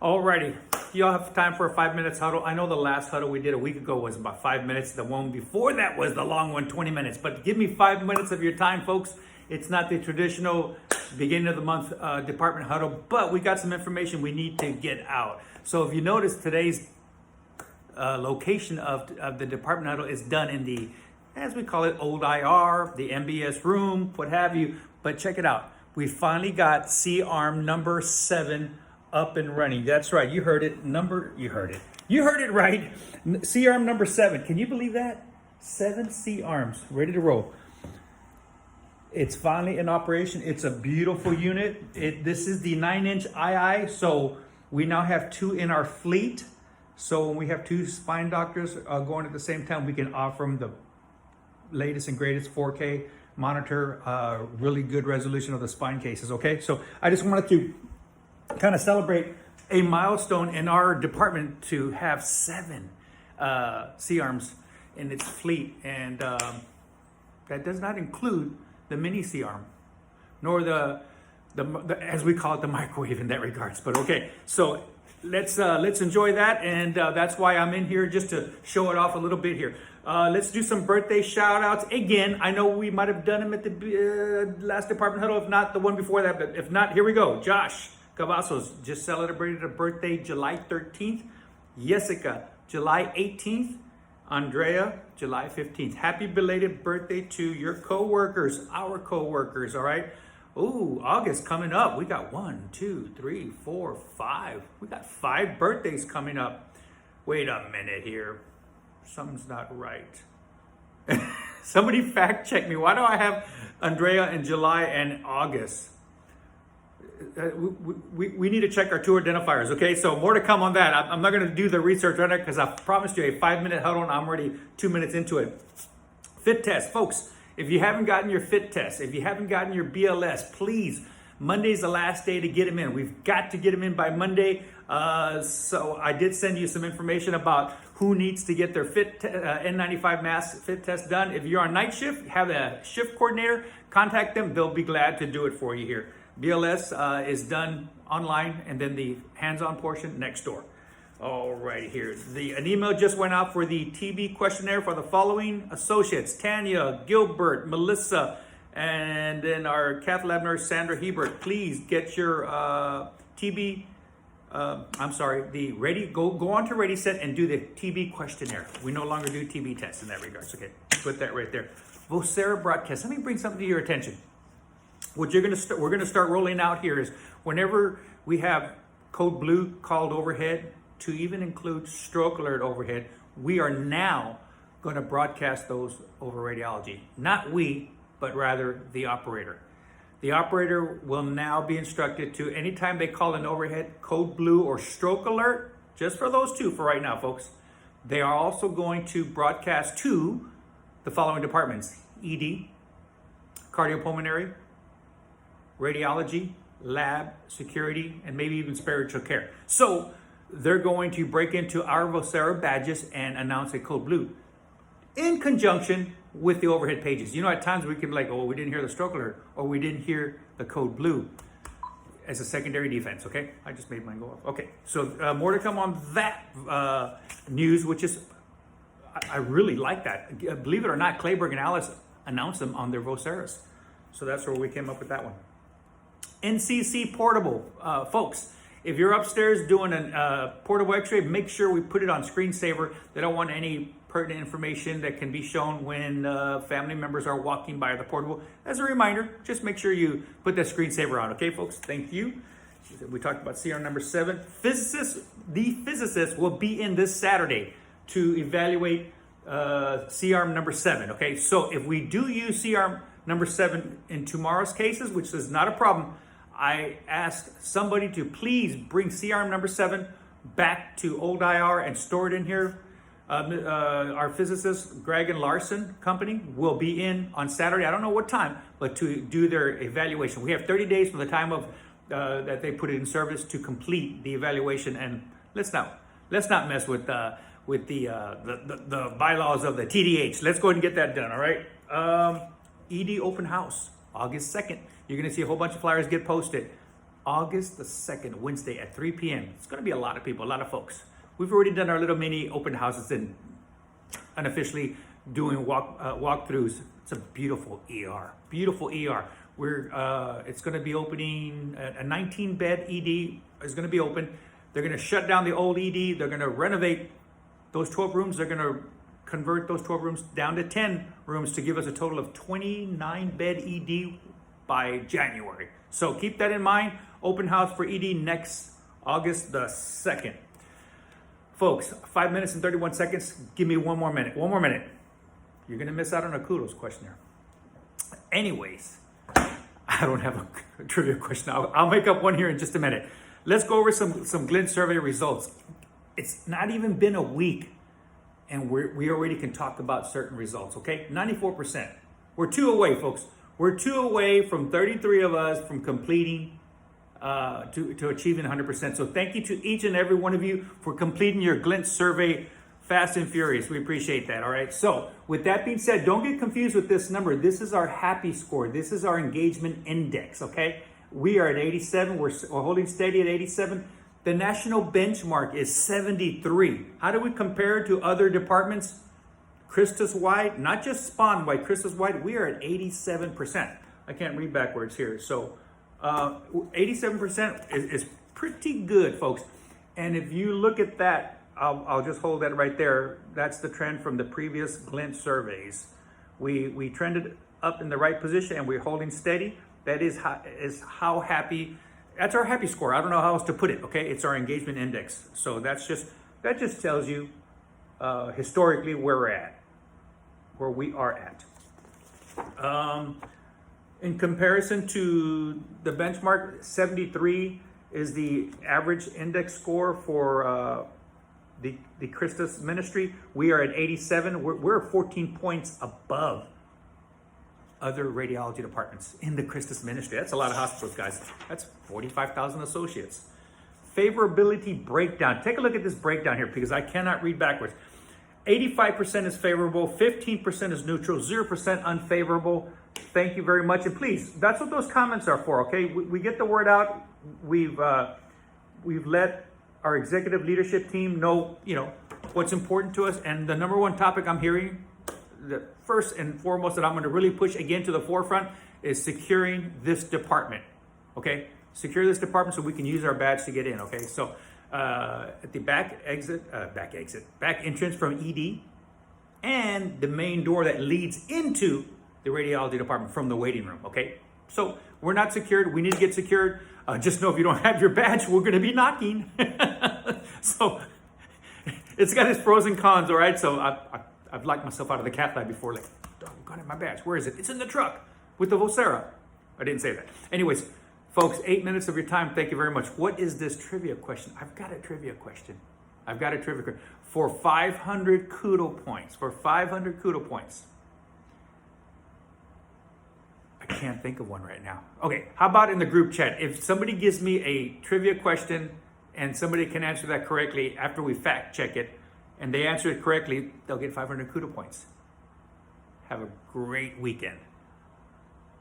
Alrighty, y'all have time for a 5 minutes huddle. I know the last huddle we did a week ago was about 5 minutes. The one before that was the long one, 20 minutes. But give me 5 minutes of your time, folks. It's not the traditional beginning of the month department huddle, but we got some information we need to get out. So if you notice, today's location of the department huddle is done in the, as we call it, old IR, the MBS room, what have you. But check it out. We finally got C-arm number 7 up and running. That's right. You heard it. You heard it right. C-arm number 7. Can you believe that? 7 C-arms ready to roll. It's finally in operation. It's a beautiful unit. This is the 9-inch II. So we now have 2 in our fleet. So when we have 2 spine doctors going at the same time, we can offer them the latest and greatest 4K monitor, really good resolution of the spine cases. Okay. So I just wanted to kind of celebrate a milestone in our department to have 7 C-arms in its fleet, and that does not include the mini C-arm, nor the as we call it, the microwave in that regards. But okay, so let's enjoy that, and that's why I'm in here, just to show it off a little bit here. Let's do some birthday shout outs. Again, I know we might have done them at the last department huddle, if not the one before that, but if not, here we go. Josh Cavazos just celebrated a birthday July 13th. Jessica, July 18th. Andrea, July 15th. Happy belated birthday to your co-workers, our co-workers, all right? Ooh, August coming up. We got 1, 2, 3, 4, 5. We got 5 birthdays coming up. Wait a minute here. Something's not right. Somebody fact check me. Why do I have Andrea in July and August? We need to check our 2 identifiers, okay? So more to come on that. I'm not going to do the research right now because I promised you a 5-minute huddle and I'm already 2 minutes into it. Fit test, folks. If you haven't gotten your fit test, if you haven't gotten your BLS, please, Monday's the last day to get them in. We've got to get them in by Monday. So I did send you some information about who needs to get their N95 mask fit test done. If you're on night shift, have a shift coordinator, contact them. They'll be glad to do it for you here. BLS is done online, and then the hands-on portion next door. All right, here. An email just went out for the TB questionnaire for the following associates: Tanya, Gilbert, Melissa, and then our cath lab nurse, Sandra Hebert. Please get your TB, go on to Ready Set and do the TB questionnaire. We no longer do TB tests in that regards. Okay, put that right there. Vocera broadcast. Let me bring something to your attention. What we're going to start rolling out here is whenever we have code blue called overhead, to even include stroke alert overhead, we are now going to broadcast those over radiology. Not we, but rather the operator. The operator will now be instructed to, anytime they call an overhead code blue or stroke alert, just for those 2 for right now, folks, they are also going to broadcast to the following departments: ED, cardiopulmonary, radiology, lab, security, and maybe even spiritual care. So they're going to break into our Vocera badges and announce a code blue in conjunction with the overhead pages. You know, at times we can be like, oh, we didn't hear the stroke alert, or we didn't hear the code blue, as a secondary defense, okay? I just made mine go up. Okay, so more to come on that news, which is, I really like that. Believe it or not, Clayburgh and Alice announced them on their Voceras. So that's where we came up with that one. NCC portable, folks. If you're upstairs doing a portable x-ray, make sure we put it on screensaver. They don't want any pertinent information that can be shown when family members are walking by the portable. As a reminder, just make sure you put that screensaver on, okay, folks? Thank you. We talked about CR number 7. The physicist will be in this Saturday to evaluate CR number 7, okay? So if we do use CR number 7 in tomorrow's cases, which is not a problem, I asked somebody to please bring C-arm number 7 back to old IR and store it in here. Our physicist, Greg and Larson company, will be in on Saturday. I don't know what time, but to do their evaluation. We have 30 days from the time of that they put it in service to complete the evaluation. And let's not mess with the bylaws of the TDH. Let's go ahead and get that done. All right. ED open house, August 2nd. You're going to see a whole bunch of flyers get posted. August the 2nd, Wednesday at 3 p.m. It's going to be a lot of people, a lot of folks. We've already done our little mini open houses and unofficially doing walkthroughs. It's a beautiful ER, beautiful ER. It's going to be opening, a 19-bed ED is going to be open. They're going to shut down the old ED. They're going to renovate those 12 rooms. They're going to convert those 12 rooms down to 10 rooms to give us a total of 29-bed ED by January. So keep that in mind. Open house for ED next August the 2nd. Folks, 5 minutes and 31 seconds. Give me one more minute. One more minute. You're going to miss out on a kudos questionnaire. Anyways, I don't have a trivia question. I'll make up one here in just a minute. Let's go over some Glint survey results. It's not even been a week, and we already can talk about certain results, okay? 94%. We're 2 away, folks. We're 2 away from 33 of us from completing, to achieving 100%. So thank you to each and every one of you for completing your Glint survey fast and furious. We appreciate that, all right? So with that being said, don't get confused with this number. This is our happy score. This is our engagement index, okay? We are at 87. We're holding steady at 87. The national benchmark is 73. How do we compare to other departments? Christus-wide, not just Spawn-wide, Christus-wide, we are at 87%. I can't read backwards here. So 87% is pretty good, folks. And if you look at that, I'll just hold that right there. That's the trend from the previous Glint surveys. We trended up in the right position and we're holding steady. That is how happy. That's our happy score. I don't know how else to put it. Okay, it's our engagement index. So that just tells you historically where we are at. In comparison to the benchmark, 73 is the average index score for the Christus ministry. We are at 87. We're 14 points above other radiology departments in the Christus ministry. That's a lot of hospitals, guys. That's 45,000 associates. Favorability breakdown. Take a look at this breakdown here because I cannot read backwards. 85% is favorable, 15% is neutral, 0% unfavorable. Thank you very much. And please, that's what those comments are for, okay? We get the word out. We've let our executive leadership team know, what's important to us. And the number one topic I'm hearing, the first and foremost that I'm going to really push again to the forefront is securing this department, okay? Secure this department so we can use our badge to get in, okay? So at the back entrance from ED and the main door that leads into the radiology department from the waiting room, okay? So we're not secured. We need to get secured. Just know if you don't have your badge, we're going to be knocking. So it's got its pros and cons, all right? So I've locked myself out of the cath lab before, like, oh, I've got my badge. Where is it? It's in the truck with the Vocera. I didn't say that. Anyways, folks, 8 minutes of your time. Thank you very much. What is this trivia question? I've got a trivia question. For 500 kudo points. For 500 kudo points. I can't think of one right now. Okay, how about in the group chat? If somebody gives me a trivia question and somebody can answer that correctly after we fact check it, and they answer it correctly, they'll get 500 kudo points. Have a great weekend.